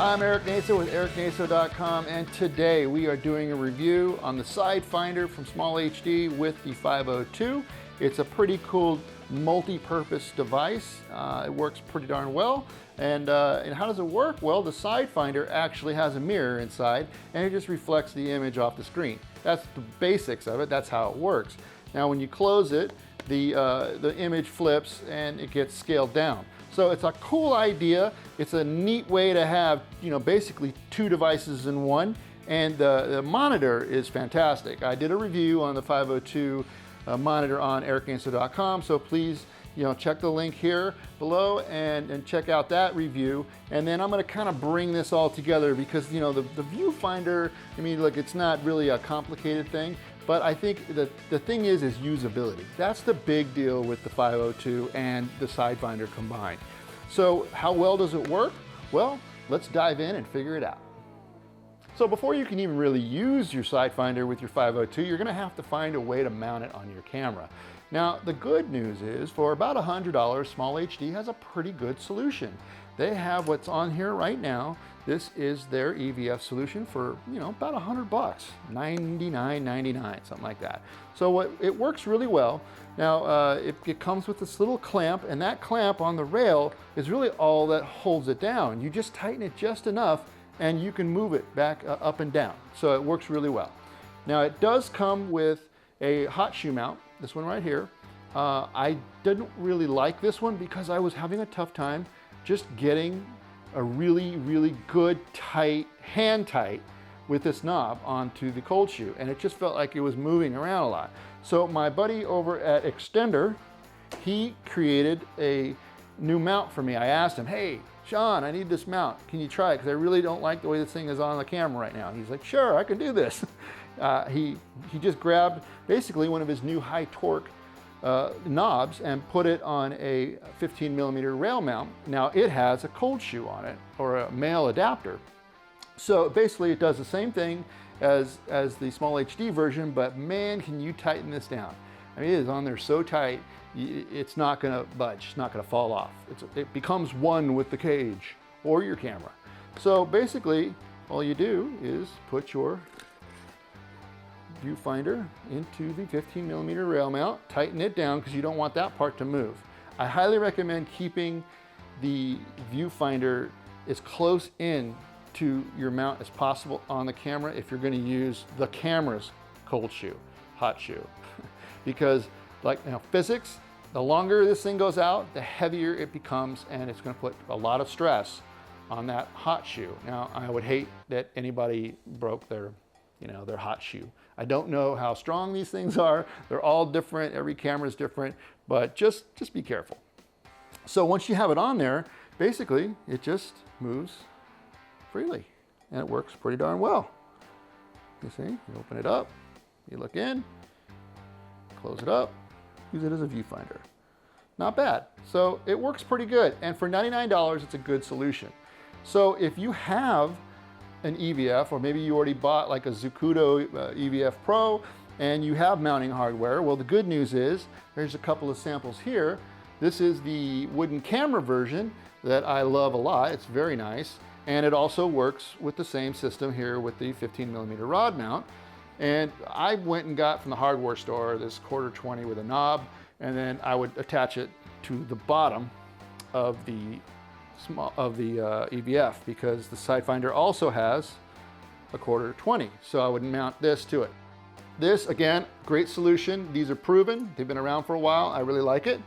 I'm Eric Naso with ericnaso.com, and today we are doing a review on the Sidefinder from SmallHD with the 502. It's a pretty cool multi-purpose device. It works pretty darn well. And how does it work? Well, the Sidefinder actually has a mirror inside, and it just reflects the image off the screen. That's the basics of it. That's how it works. Now, when you close it, the image flips and it gets scaled down. So it's a cool idea. It's a neat way to have, basically two devices in one. And the monitor is fantastic. I did a review on the 502 monitor on ericnaso.com. So please, check the link here below and check out that review. And then I'm going to kind of bring this all together because, the viewfinder, look, it's not really a complicated thing. But I think that the thing is usability. That's the big deal with the 502 and the Sidefinder combined. So how well does it work? Well, let's dive in and figure it out. So before you can even really use your Sidefinder with your 502, you're gonna have to find a way to mount it on your camera. Now, the good news is for about $100, SmallHD has a pretty good solution. They have what's on here right now. This is their EVF solution for, about $100, $99.99, something like that. So it works really well. Now, it comes with this little clamp, and that clamp on the rail is really all that holds it down. You just tighten it just enough, and you can move it back up and down. So it works really well. Now, it does come with a hot shoe mount, this one right here. I didn't really like this one because I was having a tough time just getting a really, really good hand tight with this knob onto the cold shoe, and it just felt like it was moving around a lot. So my buddy over at Extender, he created a new mount for me. I asked him, hey, Sean, I need this mount. Can you try it? Because I really don't like the way this thing is on the camera right now. He's like, sure, I can do this. He just grabbed basically one of his new high torque knobs and put it on a 15mm rail mount. Now it has a cold shoe on it, or a male adapter. So basically it does the same thing as the SmallHD version, but man, can you tighten this down. It is on there so tight, it's not gonna budge, it's not gonna fall off. It becomes one with the cage or your camera. So basically, all you do is put your viewfinder into the 15mm rail mount, tighten it down because you don't want that part to move. I highly recommend keeping the viewfinder as close in to your mount as possible on the camera if you're going to use the camera's cold shoe, hot shoe. Because physics, the longer this thing goes out, the heavier it becomes, and it's going to put a lot of stress on that hot shoe. Now, I would hate that anybody broke their hot shoe. I don't know how strong these things are. They're all different. Every camera is different, but just be careful. So once you have it on there, basically it just moves freely, and it works pretty darn well. You see, you open it up, you look in, close it up, use it as a viewfinder. Not bad. So it works pretty good, and for $99, it's a good solution. So if you have an EVF, or maybe you already bought like a Zacuto EVF Pro and you have mounting hardware, well, the good news is there's a couple of samples here. This is the wooden camera version that I love a lot. It's very nice, and it also works with the same system here with the 15mm rod mount. And I went and got from the hardware store this 1/4 with a knob, and then I would attach it to the bottom of the EVF, because the Sidefinder also has a 1/4. So I would mount this to it. This, again, great solution. These are proven. They've been around for a while. I really like it.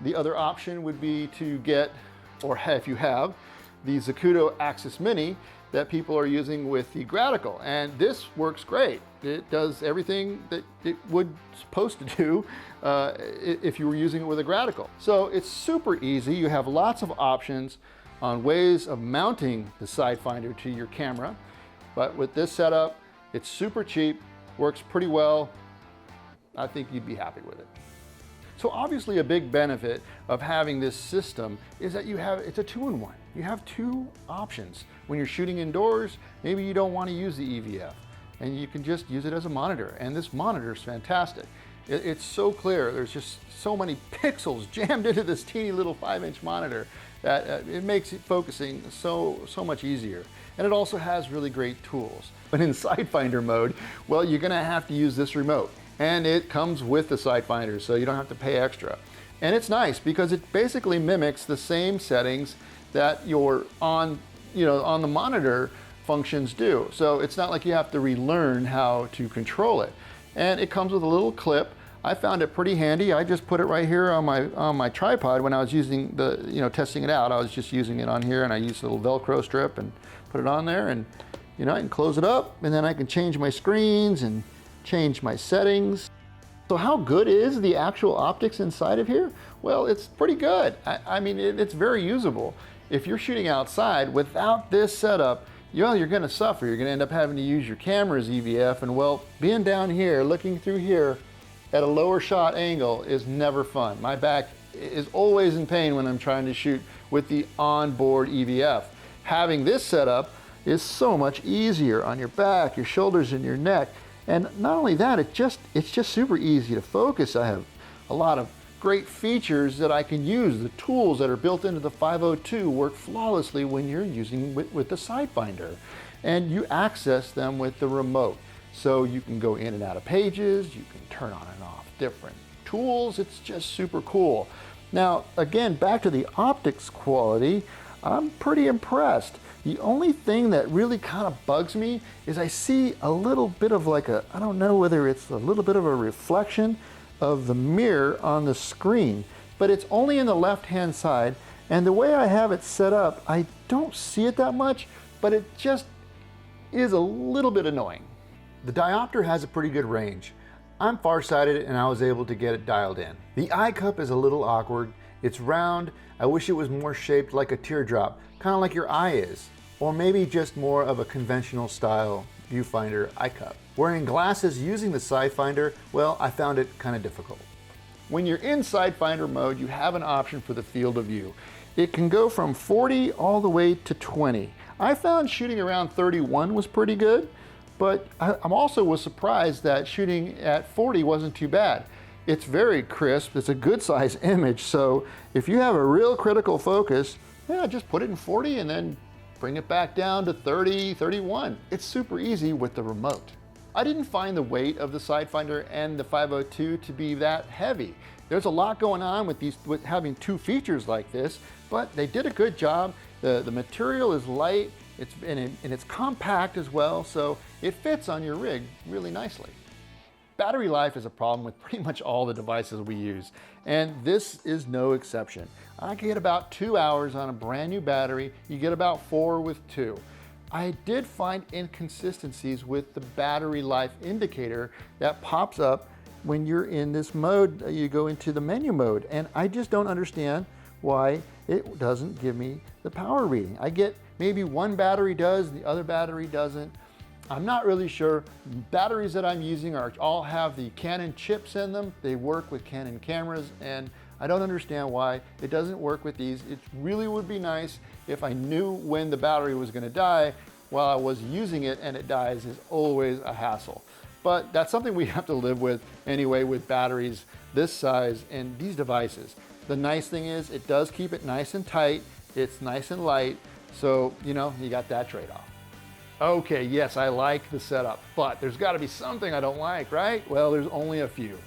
The other option would be to get, or if you have, the Zacuto Axis Mini that people are using with the Gradical. And this works great. It does everything that it would supposed to do if you were using it with a Gradical. So it's super easy. You have lots of options on ways of mounting the Sidefinder to your camera. But with this setup, it's super cheap, works pretty well. I think you'd be happy with it. So obviously a big benefit of having this system is that it's a two-in-one. You have two options. When you're shooting indoors, maybe you don't want to use the EVF, and you can just use it as a monitor. And this monitor is fantastic. It's so clear. There's just so many pixels jammed into this teeny little 5-inch monitor. that it makes it focusing so much easier. And it also has really great tools. But in Sidefinder mode, well, you're gonna have to use this remote. And it comes with the Sidefinder, so you don't have to pay extra. And it's nice because it basically mimics the same settings that your on the monitor functions do. So it's not like you have to relearn how to control it. And it comes with a little clip. I found it pretty handy. I just put it right here on my tripod when I was using testing it out. I was just using it on here, and I used a little Velcro strip and put it on there, and I can close it up, and then I can change my screens and change my settings. So how good is the actual optics inside of here? Well, it's pretty good. I mean, it's very usable. If you're shooting outside without this setup, you're gonna suffer. You're gonna end up having to use your camera's EVF, and well, being down here, looking through here at a lower shot angle is never fun. My back is always in pain when I'm trying to shoot with the onboard EVF. Having this setup is so much easier on your back, your shoulders, and your neck. And not only that, it's just super easy to focus. I have a lot of great features that I can use. The tools that are built into the 502 work flawlessly when you're using with the Sidefinder. And you access them with the remote. So you can go in and out of pages, you can turn on and off different tools. It's just super cool. Now, again, back to the optics quality, I'm pretty impressed. The only thing that really kind of bugs me is I see a little bit of I don't know whether it's a little bit of a reflection of the mirror on the screen, but it's only in the left-hand side. And the way I have it set up, I don't see it that much, but it just is a little bit annoying. The diopter has a pretty good range. I'm farsighted and I was able to get it dialed in. The eye cup is a little awkward. It's round. I wish it was more shaped like a teardrop, kind of like your eye is, or maybe just more of a conventional style viewfinder eye cup. Wearing glasses using the Sidefinder, well, I found it kind of difficult. When you're in Sidefinder mode, you have an option for the field of view. It can go from 40 all the way to 20. I found shooting around 31 was pretty good. But I'm also was surprised that shooting at 40 wasn't too bad. It's very crisp, it's a good size image, so if you have a real critical focus, yeah, just put it in 40 and then bring it back down to 30, 31. It's super easy with the remote. I didn't find the weight of the Sidefinder and the 502 to be that heavy. There's a lot going on with having two features like this, but they did a good job. The material is light, and it's compact as well, so it fits on your rig really nicely. Battery life is a problem with pretty much all the devices we use, and this is no exception. I get about 2 hours on a brand new battery. You get about 4 with 2. I did find inconsistencies with the battery life indicator that pops up when you're in this mode. You go into the menu mode, and I just don't understand why it doesn't give me the power reading. I get maybe one battery does, the other battery doesn't. I'm not really sure. Batteries that I'm using all have the Canon chips in them. They work with Canon cameras, and I don't understand why it doesn't work with these. It really would be nice if I knew when the battery was gonna die while I was using it, and it dies is always a hassle. But that's something we have to live with anyway with batteries this size and these devices. The nice thing is it does keep it nice and tight. It's nice and light. So, you got that trade-off. Okay, yes, I like the setup, but there's gotta be something I don't like, right? Well, there's only a few.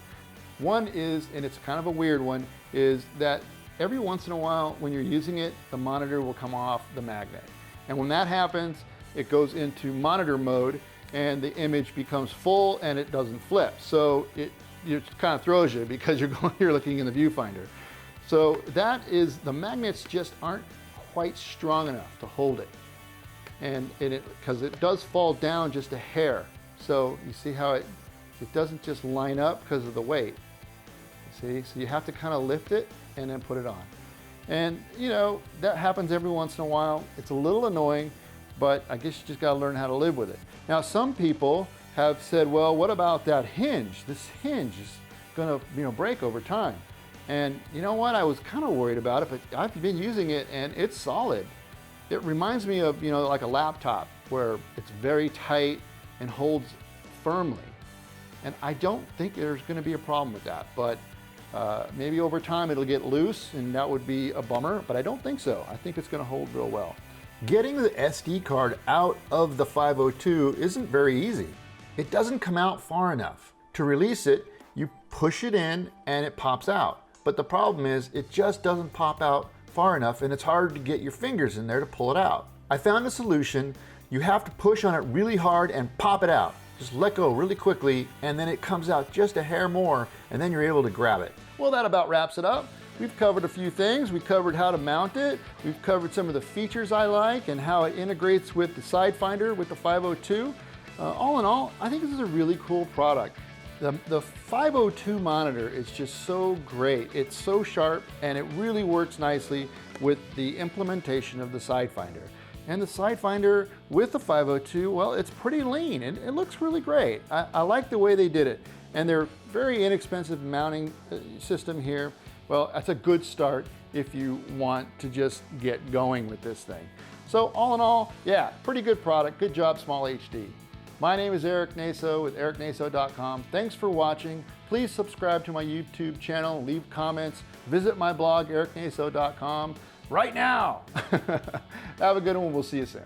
One is, and it's kind of a weird one, is that every once in a while when you're using it, the monitor will come off the magnet. And when that happens, it goes into monitor mode and the image becomes full and it doesn't flip. So it kind of throws you because you're looking in the viewfinder. So that is, the magnets just aren't quite strong enough to hold it. And because it does fall down just a hair. So you see how it doesn't just line up because of the weight. See, so you have to kind of lift it and then put it on. And that happens every once in a while. It's a little annoying, but I guess you just gotta learn how to live with it. Now, some people have said, well, what about that hinge? This hinge is gonna break over time. And you know what? I was kind of worried about it, but I've been using it and it's solid. It reminds me of, like a laptop where it's very tight and holds firmly. And I don't think there's gonna be a problem with that, but Maybe over time it'll get loose and that would be a bummer, but I don't think so. I think it's gonna hold real well. Getting the SD card out of the 502 isn't very easy. It doesn't come out far enough. To release it, you push it in and it pops out. But the problem is it just doesn't pop out far enough and it's hard to get your fingers in there to pull it out. I found a solution. You have to push on it really hard and pop it out. Just let go really quickly and then it comes out just a hair more and then you're able to grab it. Well, that about wraps it up. We've covered a few things. We covered how to mount it. We've covered some of the features I like and how it integrates with the side finder with the 502. All in all, I think this is a really cool product. The 502 monitor is just so great. It's so sharp and it really works nicely with the implementation of the side finder. And the side finder with the 502, well, it's pretty lean and it looks really great. I like the way they did it. And their very inexpensive mounting system here, well, that's a good start if you want to just get going with this thing. So all in all, yeah, pretty good product. Good job, Small HD. My name is Eric Naso with ericnaso.com. Thanks for watching. Please subscribe to my YouTube channel, leave comments, visit my blog, ericnaso.com right now. Have a good one. We'll see you soon.